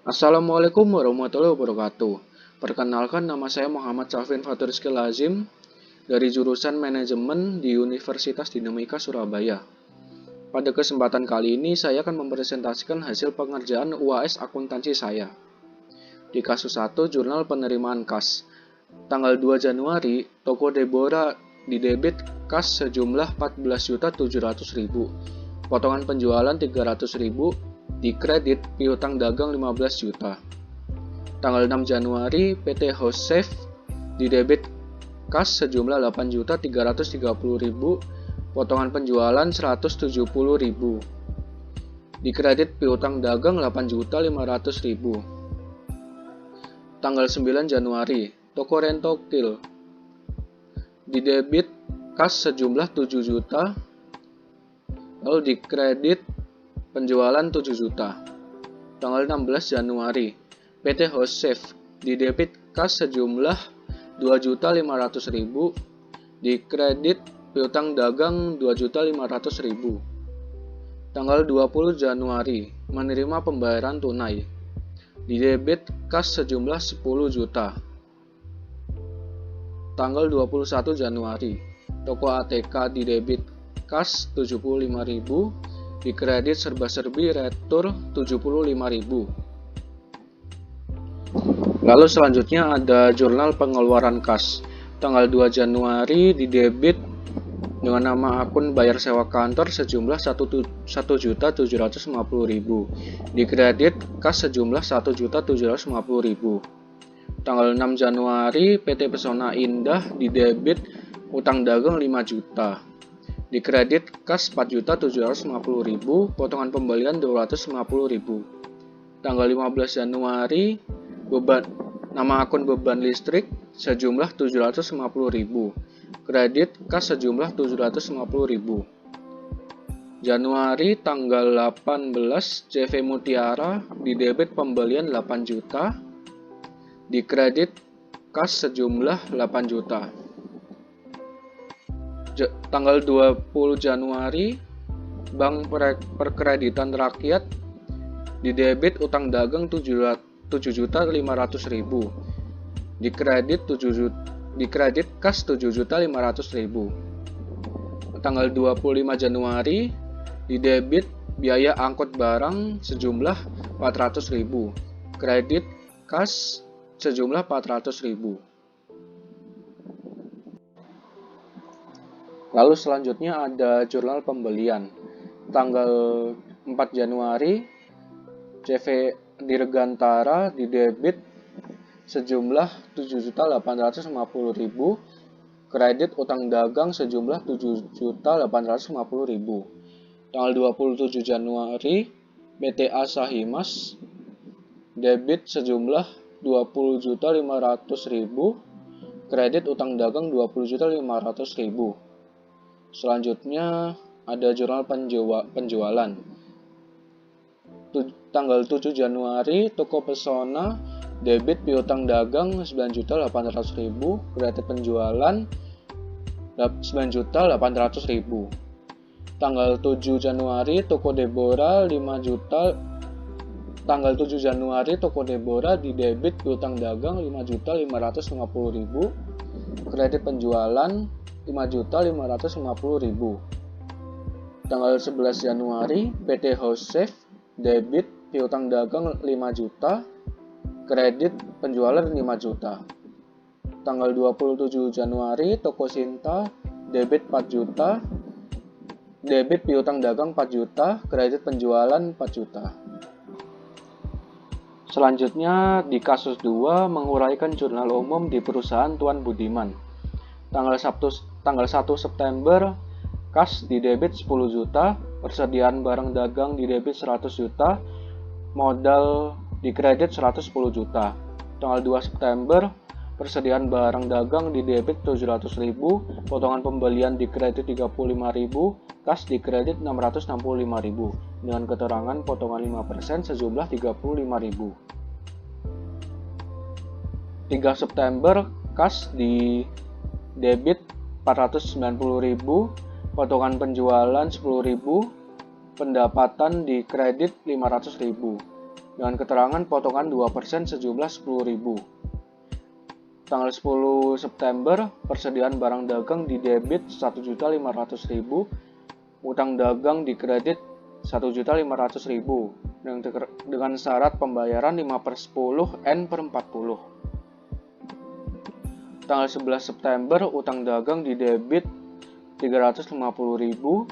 Assalamualaikum warahmatullahi wabarakatuh. Perkenalkan, nama saya Muhammad Syafin Fatur Rizky Lazim dari jurusan Manajemen di Universitas Dinamika Surabaya. Pada kesempatan kali ini saya akan mempresentasikan hasil pengerjaan UAS akuntansi saya. Di kasus 1, jurnal penerimaan kas. Tanggal 2 Januari, toko Deborah didebit kas sejumlah 14.700.000. Potongan penjualan 300.000, dikredit piutang dagang 15 juta. Tanggal 6 Januari, PT House Safe didebit kas sejumlah 8.330.000, potongan penjualan 170.000. Dikredit piutang dagang 8.500.000. Tanggal 9 Januari, toko Rentokil didebit kas sejumlah 7 juta, lalu dikredit penjualan 7 juta. Tanggal 16 Januari, PT House Safe didebit kas sejumlah 2.500.000, dikredit piutang dagang 2.500.000. Tanggal 20 Januari, menerima pembayaran tunai, didebit kas sejumlah 10 juta. Tanggal 21 Januari, toko ATK didebit kas 75.000, dikredit serba-serbi retur 75.000. Lalu selanjutnya ada jurnal pengeluaran kas. Tanggal 2 Januari didebit dengan nama akun bayar sewa kantor sejumlah 1.750.000. Dikredit kas sejumlah 1.750.000. Tanggal 6 Januari PT Pesona Indah didebit utang dagang 5 juta. Dikredit kas 4.750.000, potongan pembelian 250.000. Tanggal 15 Januari, nama akun beban listrik sejumlah 750.000. Kredit kas sejumlah 750.000. Januari tanggal 18, CV Mutiara didebit pembelian 8 juta. Dikredit kas sejumlah 8 juta. Tanggal 20 Januari, Bank Perkreditan Rakyat didebit utang dagang 7.500.000. Dikredit kas 7.500.000. Tanggal 25 Januari, didebit biaya angkut barang sejumlah 400.000. Kredit kas sejumlah 400.000. Lalu selanjutnya ada jurnal pembelian. Tanggal 4 Januari, CV Dirgantara didebit sejumlah 7.850.000, kredit utang dagang sejumlah 7.850.000. Tanggal 27 Januari, PT Asahimas debit sejumlah 20.500.000, kredit utang dagang 20.500.000. Selanjutnya ada jurnal penjualan. Tanggal 7 Januari, toko Pesona debit piutang dagang 9.800.000, kredit penjualan 9.800.000. Tanggal 7 Januari, toko Deborah 5 juta. Tanggal 7 Januari, toko Deborah didebit piutang dagang 5.550.000, kredit penjualan 5.550.000. Tanggal 11 Januari, PT House Safe debit piutang dagang 5 juta, kredit penjualan 5 juta. Tanggal 27 Januari, toko Sinta debit 4 juta, debit piutang dagang 4 juta, kredit penjualan 4 juta. Selanjutnya di kasus 2, menguraikan jurnal umum di perusahaan Tuan Budiman. Tanggal 1 September, kas didebit 10 juta, persediaan barang dagang didebit 100 juta, modal dikredit 110 juta. Tanggal 2 September, persediaan barang dagang didebit 700.000, potongan pembelian dikredit 35.000, kas dikredit 665.000, dengan keterangan potongan 5% sejumlah 35.000. 3 September, kas di debit 490.000, potongan penjualan 10.000, pendapatan dikredit 500.000. dengan keterangan potongan 2% sejumlah 10.000. Tanggal 10 September, persediaan barang dagang di debit 1.500.000, utang dagang di kredit 1.500.000 dengan syarat pembayaran 5/10 N/40. Tanggal 11 September, utang dagang di debit 350.000,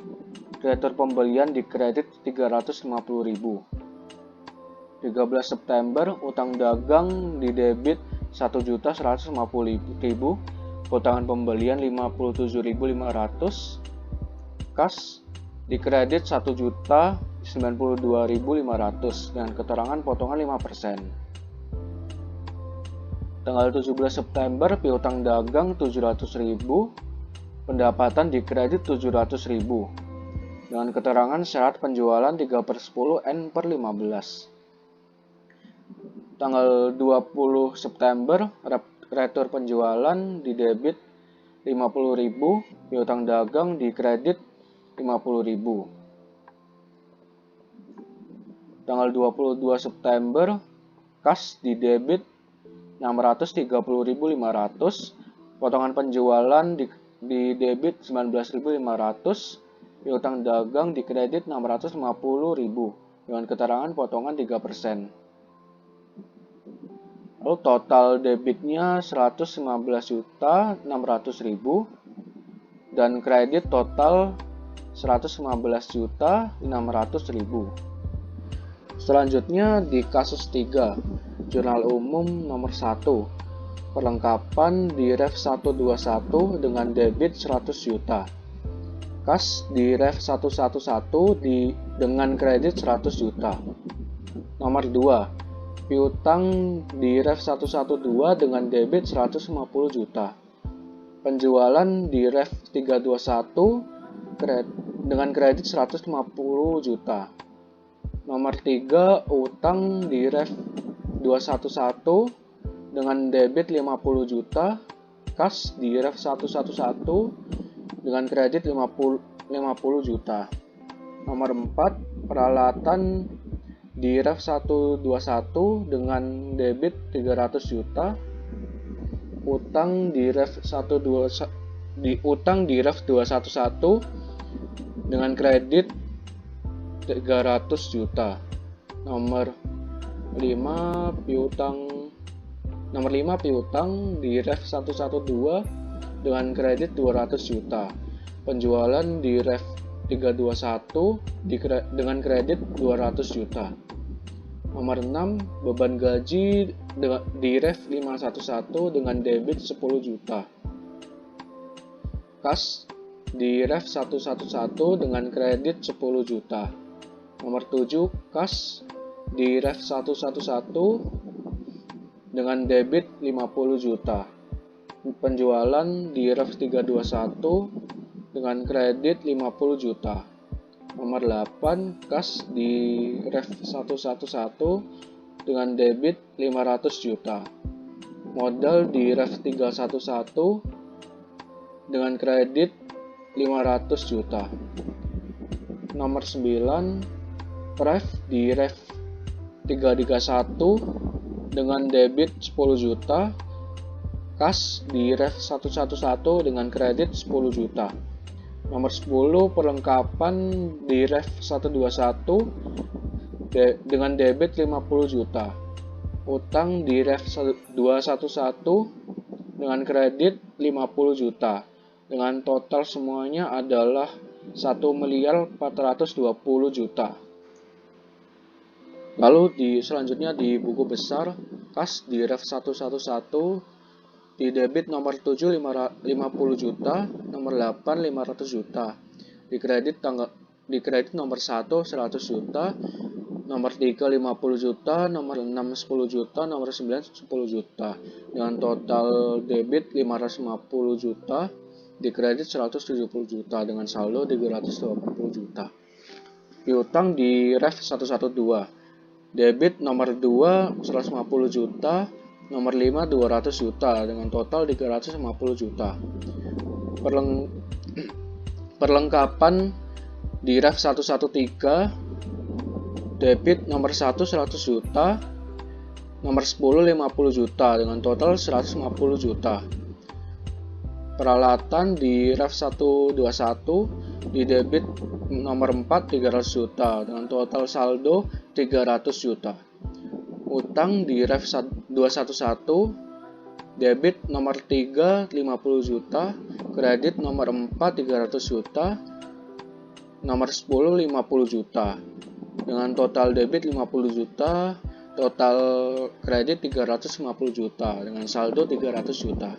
retur pembelian di kredit 350.000. 13 September, utang dagang di debit 1.150.000, potongan pembelian 57.500, kas di kredit 1.092.500 dengan keterangan potongan 5%. Tanggal 17 September, piutang dagang 700.000, pendapatan di kredit 700.000 dengan keterangan syarat penjualan 3/10 N/15. Tanggal 20 September, retur penjualan di debit 50.000, piutang dagang di kredit 50.000. Tanggal 22 September, kas di debit 630.500, potongan penjualan di debit 19.500, piutang dagang di kredit 650.000 dengan keterangan potongan 3%. Lalu total debitnya 115.600.000 dan kredit total 115.600.000. Selanjutnya di kasus 3, Jurnal Umum nomor 1, perlengkapan di Ref 121 dengan debit 100 juta. Kas di Ref 111 dengan kredit 100 juta. Nomor 2, piutang di Ref 112 dengan debit 150 juta. Penjualan di Ref 321 dengan kredit 150 juta. Nomor 3, utang di Ref 211 dengan debit 50 juta, kas di Ref 111 dengan kredit 50 juta. Nomor 4, peralatan di Ref 121 dengan debit 300 juta, utang di Ref 211 dengan kredit 300 juta. Nomor 5, piutang di Ref 112 dengan kredit 200 juta. Penjualan di Ref 321 dengan kredit 200 juta. Nomor 6, beban gaji di Ref 511 dengan debit 10 juta. Kas di Ref 111 dengan kredit 10 juta. Nomor 7, kas di Ref 111 dengan debit 50 juta. Penjualan di Ref 321 dengan kredit 50 juta. Nomor 8, kas di Ref 111 dengan debit 500 juta. Modal di Ref 311 dengan kredit 500 juta. Nomor 9, pref di Ref 331 dengan debit 10 juta. Kas di Ref 111 dengan kredit 10 juta. Nomor 10, perlengkapan di Ref 121 dengan debit 50 juta. Utang di Ref 211 dengan kredit 50 juta. Dengan total semuanya adalah 1.420 juta. Lalu selanjutnya di buku besar, kas di Ref 111 di debit nomor 7 50 juta, nomor 8 500 juta. Di kredit nomor 1 100 juta, nomor 3 50 juta, nomor 6 10 juta, nomor 9 10 juta. Dengan total debit 550 juta, di kredit 170 juta dengan saldo 380 juta. Piutang di Ref 112. Debit nomor 2 150 juta, nomor 5 200 juta dengan total 350 juta. Perlengkapan di Ref 113 Debit nomor 1 100 juta, nomor 10 50 juta dengan total 150 juta. Peralatan di ref 121 di debit nomor 4 300 juta dengan total saldo 300 juta. Utang di ref 211 debit nomor 3 50 juta, kredit nomor 4 300 juta, nomor 10 50 juta. Dengan total debit 50 juta, total kredit 350 juta dengan saldo 300 juta.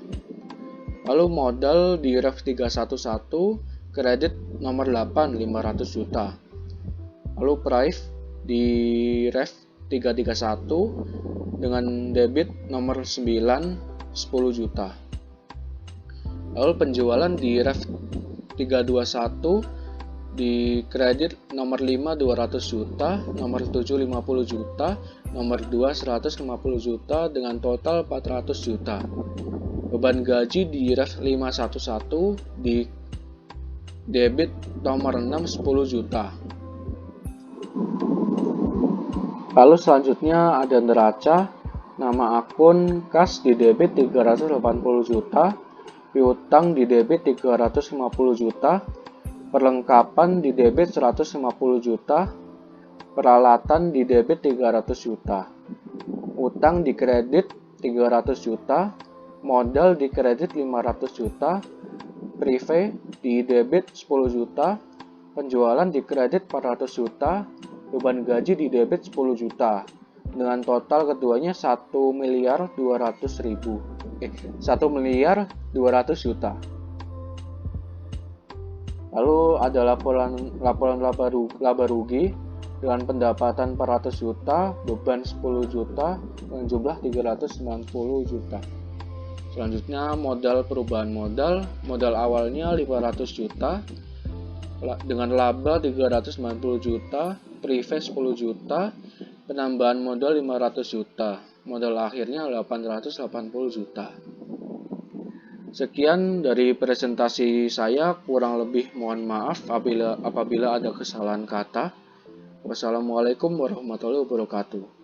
Lalu modal di ref 311 kredit nomor 8 500 juta. Lalu price di ref 331 dengan debit nomor 9 10 juta. Lalu penjualan di ref 321 di kredit nomor 5 200 juta, nomor 7 50 juta, nomor 2 150 juta dengan total 400 juta. Beban gaji di ref 511 di debit nomor 6 10 juta. Lalu selanjutnya ada neraca, nama akun kas di debit 380 juta, piutang di debit 350 juta, perlengkapan di debit 150 juta, peralatan di debit 300 juta, utang di kredit 300 juta, modal di kredit 500 juta, prive di debit 10 juta, penjualan di kredit 400 juta, beban gaji di debit 10 juta. Dengan total keduanya 1 miliar 200 juta. Lalu ada laporan laba rugi dengan pendapatan 400 juta, beban 10 juta, dengan jumlah 390 juta. Selanjutnya modal perubahan modal awalnya 500 juta, dengan laba 390 juta, prive 10 juta, penambahan modal 500 juta, modal akhirnya 880 juta. Sekian dari presentasi saya, kurang lebih mohon maaf apabila ada kesalahan kata. Wassalamualaikum warahmatullahi wabarakatuh.